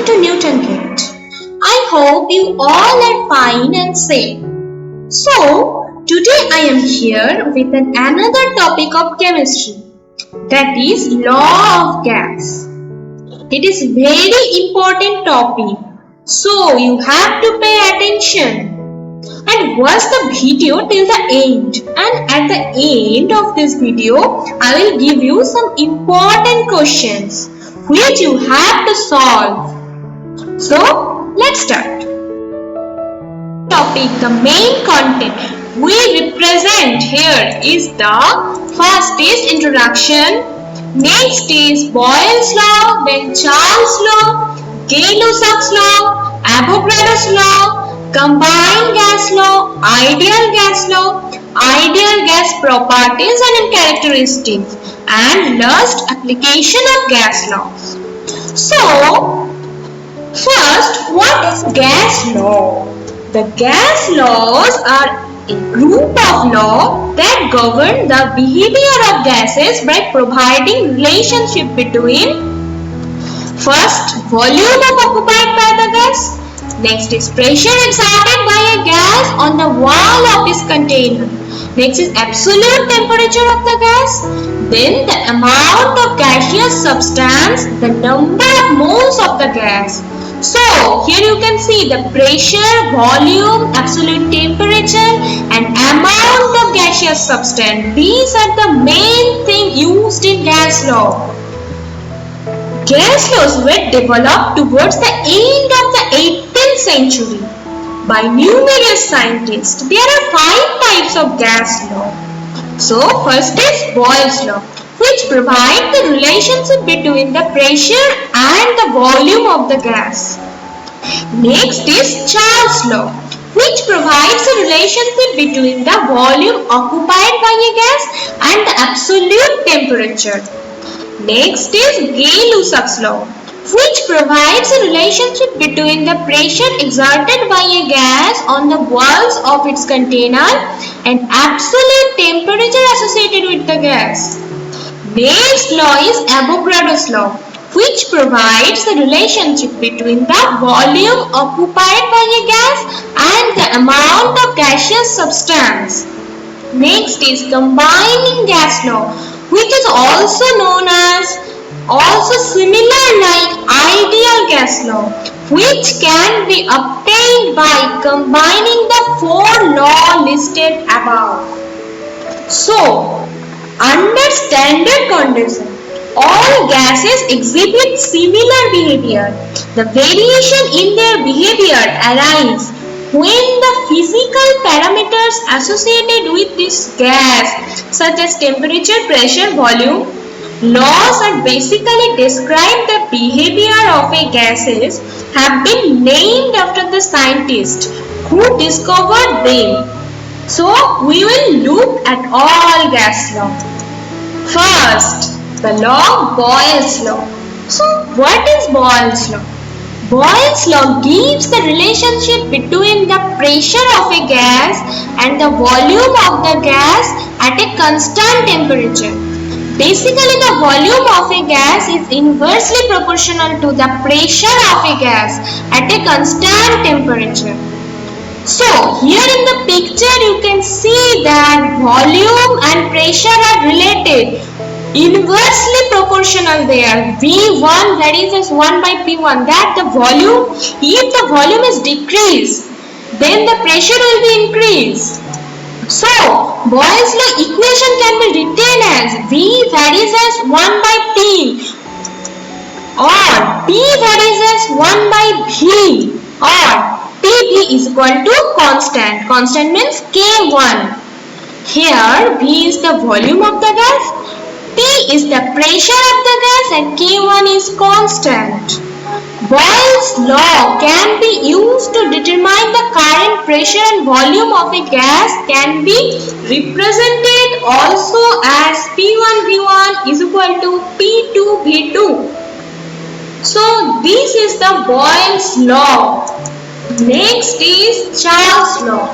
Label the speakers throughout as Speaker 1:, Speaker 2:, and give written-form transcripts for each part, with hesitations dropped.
Speaker 1: welcome to Newton Gate. I hope you all are fine and safe. So, today I am here with another topic of chemistry, that is law of gas. It is very important topic, so you have to pay attention and watch the video till the end. And at the end of this video, I will give you some important questions which you have to solve. So, let's start. Topic, the main content we represent here is the first is introduction, next is Boyle's law, then Charles' law, Gay-Lussac's law, Avogadro's law, combined gas law, ideal gas properties and characteristics, and last application of gas laws. So, first, what is gas law? The gas laws are a group of laws that govern the behavior of gases by providing relationship between first, volume occupied by the gas, next is pressure exerted by a gas on the wall of its container, next is absolute temperature of the gas, then the amount of gaseous substance, the number of moles of the gas. So, here you can see the pressure, volume, absolute temperature and amount of gaseous substance. These are the main thing used in gas law. Gas laws were developed towards the end of the 18th century by numerous scientists. There are 5 types of gas law. So, first is Boyle's law, which provides the relationship between the pressure and the volume of the gas. Next is Charles' law, which provides a relationship between the volume occupied by a gas and the absolute temperature. Next is Gay-Lussac's law, which provides a relationship between the pressure exerted by a gas on the walls of its container and absolute temperature associated with the gas. Next law is Avogadro's law, which provides the relationship between the volume occupied by a gas and the amount of gaseous substance. Next is combining gas law, which is also known as similar like ideal gas law, which can be obtained by combining the 4 laws listed above. So, under standard condition, all gases exhibit similar behavior. The variation in their behavior arises when the physical parameters associated with this gas, such as temperature, pressure, volume, laws that basically describe the behavior of a gases have been named after the scientist who discovered them. So, we will look at all gas law. First, the law of Boyle's law. So, what is Boyle's law? Boyle's law gives the relationship between the pressure of a gas and the volume of the gas at a constant temperature. Basically, the volume of a gas is inversely proportional to the pressure of a gas at a constant temperature. So, here in the picture you can see that volume and pressure are related, inversely proportional there. V1, that is as 1 by P1, that the volume, if the volume is decreased, then the pressure will be increased. So, Boyle's law equation can be written as V varies as 1 by P or P varies as 1 by V or Pv is equal to constant. Constant means K1. Here V is the volume of the gas, P is the pressure of the gas and K1 is constant. Boyle's law can be used to determine the current pressure and volume of a gas can be represented also as P1V1 is equal to P2V2. So this is the Boyle's law. Next is Charles' law.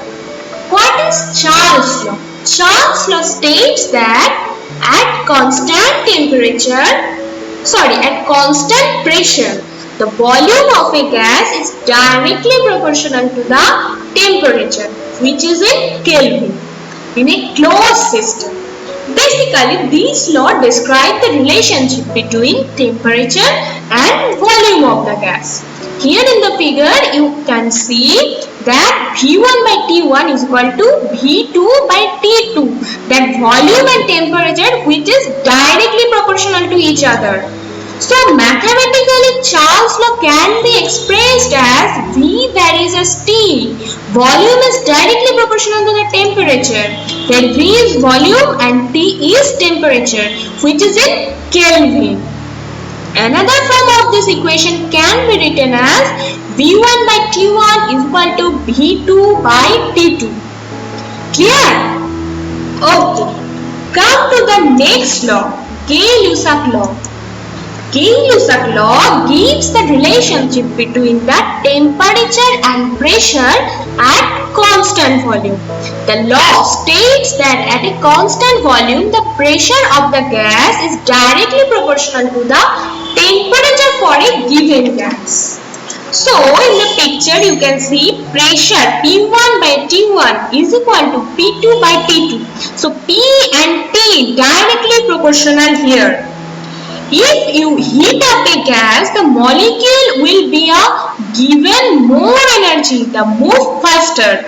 Speaker 1: What is Charles' law? Charles' law states that at constant pressure, The volume of a gas is directly proportional to the temperature, which is in Kelvin, in a closed system. Basically, these laws describe the relationship between temperature and volume of the gas. Here in the figure, you can see that V1 by T1 is equal to V2 by T2. That volume and temperature which is directly proportional to each other. So mathematically, Charles' law can be expressed as V varies as T. Volume is directly proportional to the temperature. Where V is volume and T is temperature, which is in Kelvin. Another form of this equation can be written as V1 by T1 is equal to V2 by T2. Clear? Okay. Come to the next law, Gay-Lussac law. Gay-Lussac law gives the relationship between the temperature and pressure at constant volume. The law states that at a constant volume, the pressure of the gas is directly proportional to the temperature for a given gas. So, in the picture you can see pressure P1 by T1 is equal to P2 by T2. So, P and T directly proportional here. If you heat up a gas, the molecule will be given more energy, they move faster.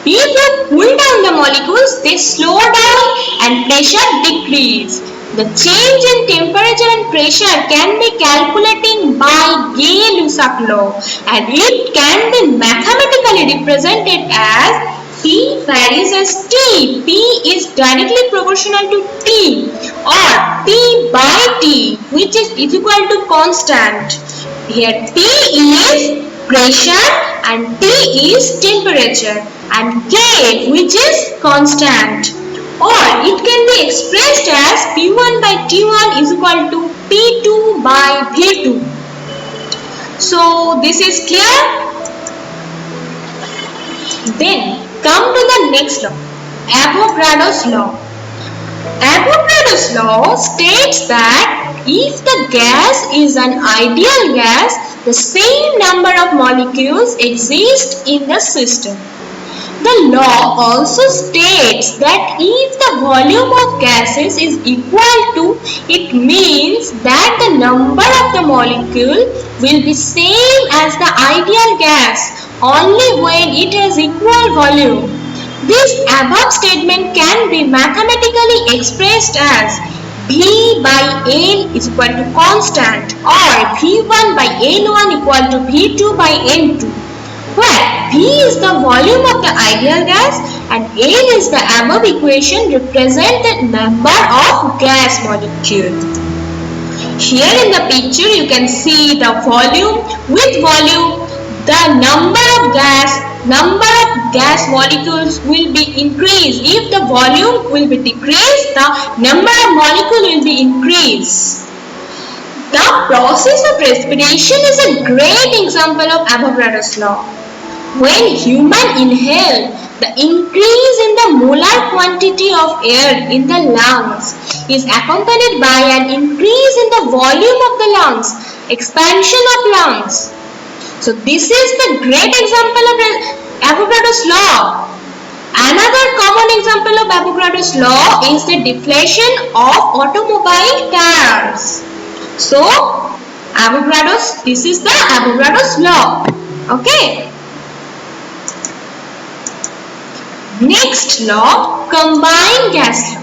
Speaker 1: If you cool down the molecules, they slow down and pressure decrease. The change in temperature and pressure can be calculated by Gay-Lussac law, and it can be mathematically represented as P varies as T. P is directly proportional to T, or P by T, which is equal to constant. Here P is pressure and T is temperature, and K, which is constant. Or it can be expressed as P1 by T1 is equal to P2 by V2. So this is clear? Then come to the next law, Avogadro's law. Avogadro's law states that if the gas is an ideal gas, the same number of molecules exist in the system. The law also states that if the volume of gases is equal to, it means that the number of the molecule will be same as the ideal gas only when it has equal volume. This above statement can be mathematically expressed as V by N is equal to constant, or V1 by N1 equal to V2 by N2, where V is the volume of the ideal gas and N is the above equation represent the number of gas molecule. Here in the picture you can see the volume. With volume, the number of gas molecules will be increased. If the volume will be decreased, the number of molecules will be increased. The process of respiration is a great example of Avogadro's law. When human inhale, the increase in the molar quantity of air in the lungs is accompanied by an increase in the volume of the lungs, expansion of lungs. So this is the great example of Avogadro's law. Another common example of Avogadro's law is the deflation of automobile tires. So this is the Avogadro's law. Okay. Next law, combined gas law.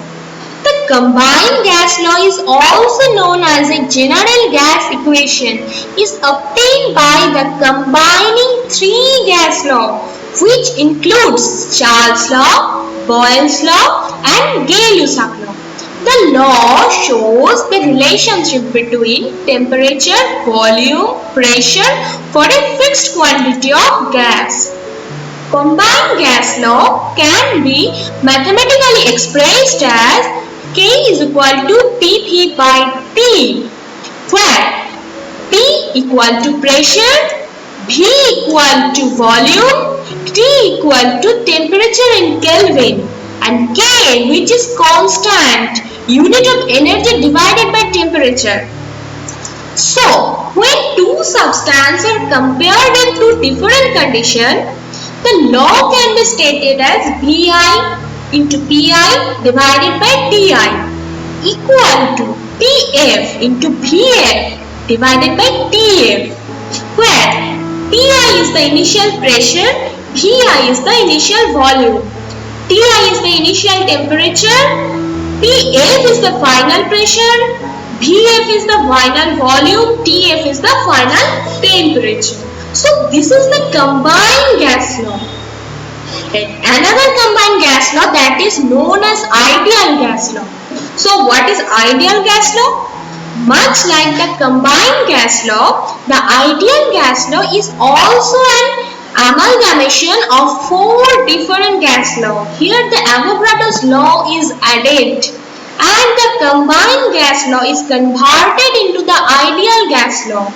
Speaker 1: The combined gas law is also known as a general gas equation, is obtained by the combining three gas law, which includes Charles' law, Boyle's law and Gay-Lussac law. The law shows the relationship between temperature, volume, pressure for a fixed quantity of gas. Combined gas law can be mathematically expressed as K is equal to Pv by T, where P equal to pressure, V equal to volume, T equal to temperature in Kelvin, and K, which is constant, unit of energy divided by temperature. So, when two substances are compared in two different conditions, the law can be stated as Vi into Pi divided by Ti equal to Pf into Vf divided by Tf, where Pi is the initial pressure, Vi is the initial volume, Ti is the initial temperature, Pf is the final pressure, Vf is the final volume, Tf is the final temperature. So this is the combined gas law. Another combined gas law that is known as ideal gas law. So what is ideal gas law? Much like the combined gas law, the ideal gas law is also an amalgamation of four different gas laws. Here the Avogadro's law is added and the combined gas law is converted into the ideal gas law.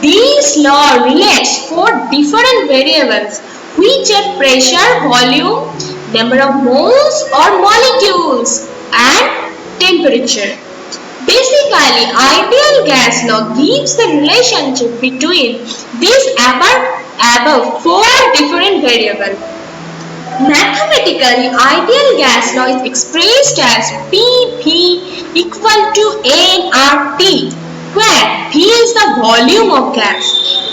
Speaker 1: This law relates four different variables which are pressure, volume, number of moles or molecules and temperature. Basically, ideal gas law gives the relationship between these above four different variables. Mathematically, ideal gas law is expressed as Pv equal to nRT, where P is the volume of gas,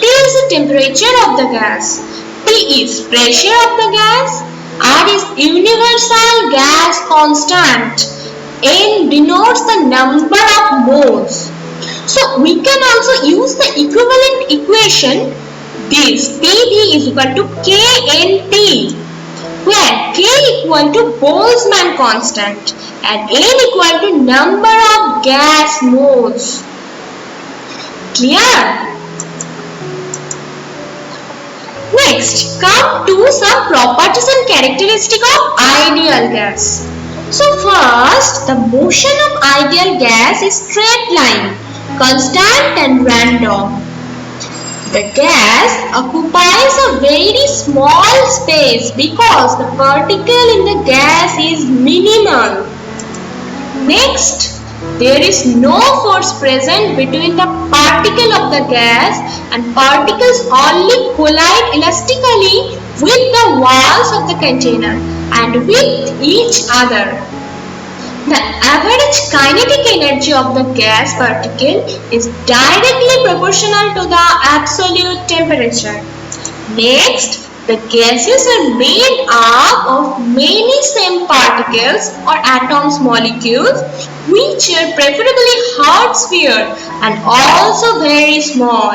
Speaker 1: T is the temperature of the gas, P is pressure of the gas, R is universal gas constant, N denotes the number of moles. So we can also use the equivalent equation, this Pv is equal to kNt, where K equal to Boltzmann constant and N equal to number of gas moles. Clear? Next, come to some properties and characteristics of ideal gas. So first, the motion of ideal gas is straight line, constant and random. The gas occupies a very small space because the particle in the gas is minimal. Next, there is no force present between the particle of the gas and particles only collide elastically with the walls of the container and with each other. The average kinetic energy of the gas particle is directly proportional to the absolute temperature. Next, the gases are made up of many same particles or atoms molecules which are preferably hard sphere and also very small.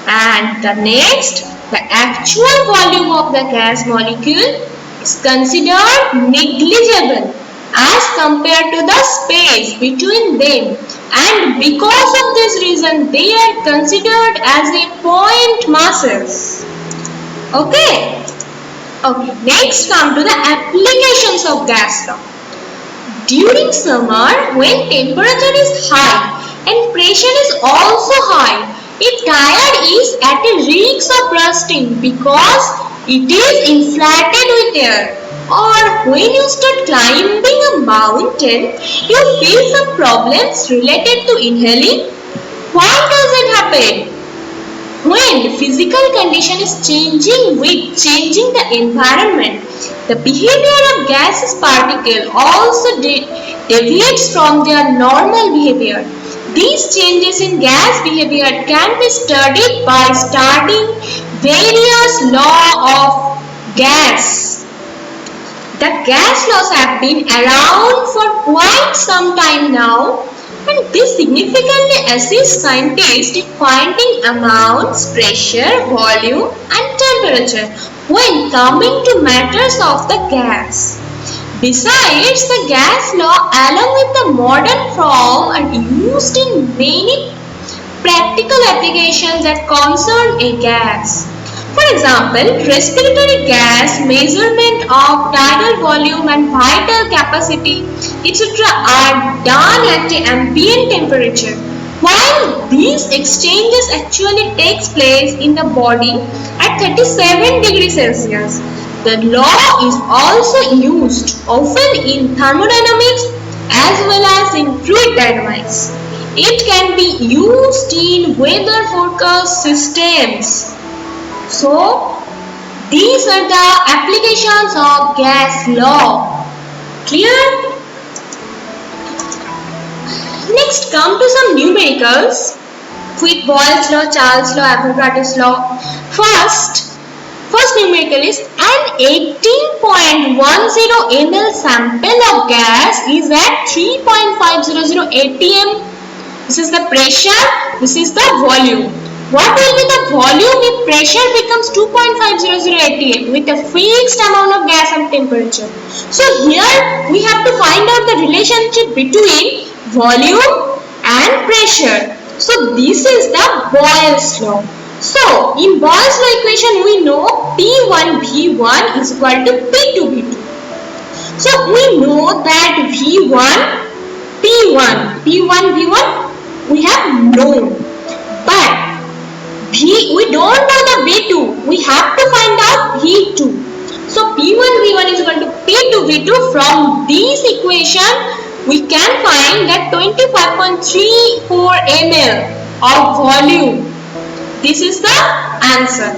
Speaker 1: And the next, the actual volume of the gas molecule is considered negligible as compared to the space between them, and because of this reason they are considered as a point masses. Okay, next come to the applications of gas law. During summer, when temperature is high and pressure is also high, a tire is at a risk of rusting because it is inflated with air. Or when you start climbing a mountain, you feel some problems related to inhaling. Why does it happen? When the physical condition is changing with changing the environment, the behavior of gaseous particle also deviates from their normal behavior. These changes in gas behavior can be studied by studying various laws of gas. The gas laws have been around for quite some time now, and this significantly assists scientists in finding amounts, pressure, volume and temperature when coming to matters of the gas. Besides, the gas law along with the modern form are used in many practical applications that concern a gas. For example, respiratory gas, measurement of tidal volume and vital capacity, etc. are done at an ambient temperature. While these exchanges actually takes place in the body at 37 degrees Celsius, the law is also used often in thermodynamics as well as in fluid dynamics. It can be used in weather forecast systems. So these are the applications of gas law. Clear? Next, come to some numericals. With Boyle's law, Charles law, Avogadro's law. First numerical is an 18.10 ml sample of gas is at 3.500 atm. This is the pressure, this is the volume. What will be the volume if pressure becomes 2.500 atm with a fixed amount of gas and temperature? So here we have to find out the relationship between volume and pressure. So this is the Boyle's law. So in Boyle's law equation we know P1V1 is equal to P2V2. So we know that V1, P1V1 we have known, but we don't know the V2. We have to find out V2. So P1V1 is equal to P2V2. From this equation we can find that 25.34 ml of volume. This is the answer.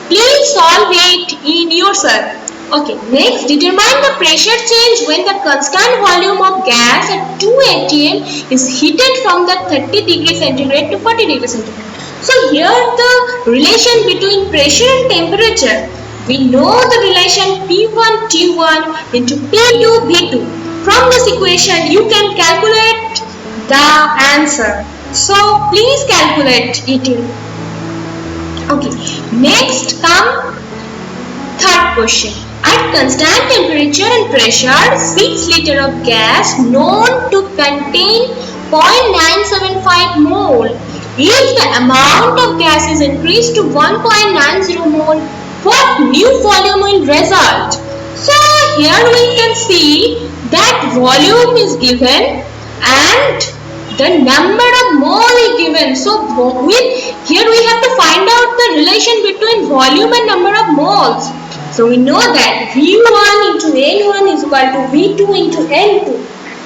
Speaker 1: Please solve it in yourself. Okay, next determine the pressure change when the constant volume of gas at 2 atm is heated from the 30 degrees centigrade to 40 degrees centigrade. So here the relation between pressure and temperature. We know the relation P1 T1 into P2 V2. From this equation you can calculate the answer. So please calculate it. Okay, next come third question. At constant temperature and pressure, 6 liters of gas known to contain 0.975 mole. If the amount of gas is increased to 1.90 mole, what new volume will result? So here we can see that volume is given and the number of mole is given. So here we have to find out the relation between volume and number of moles. So we know that V1 into N1 is equal to V2 into N2.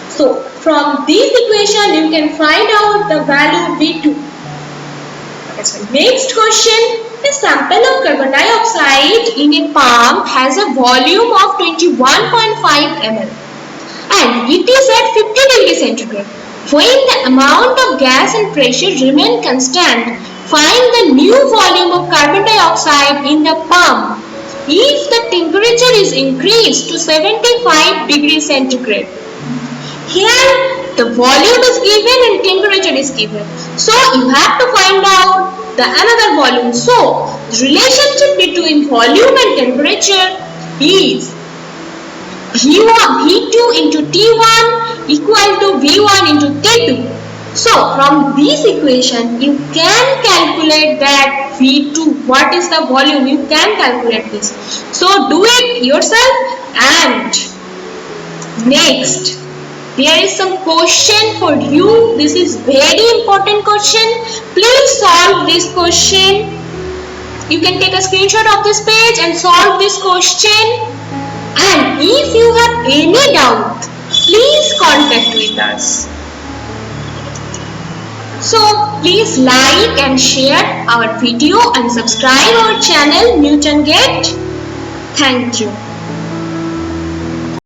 Speaker 1: So from this equation you can find out the value V2. Okay, so next question. A sample of carbon dioxide in a palm has a volume of 21.5 ml and it is at 50 degrees centigrade. When the amount of gas and pressure remain constant, find the new volume of carbon dioxide in the palm if the temperature is increased to 75 degrees centigrade. Here the volume is given and temperature is given. So you have to find out the another volume. So the relationship between volume and temperature is V2 into T1 equal to V1 into T2. So from this equation you can calculate that V2, what is the volume, you can calculate this. So do it yourself. And next there is some question for you. This is very important question. Please solve this question. You can take a screenshot of this page and solve this question. And if you have any doubt, please contact with us. So please like and share our video and subscribe our channel Newton Gate. Thank you.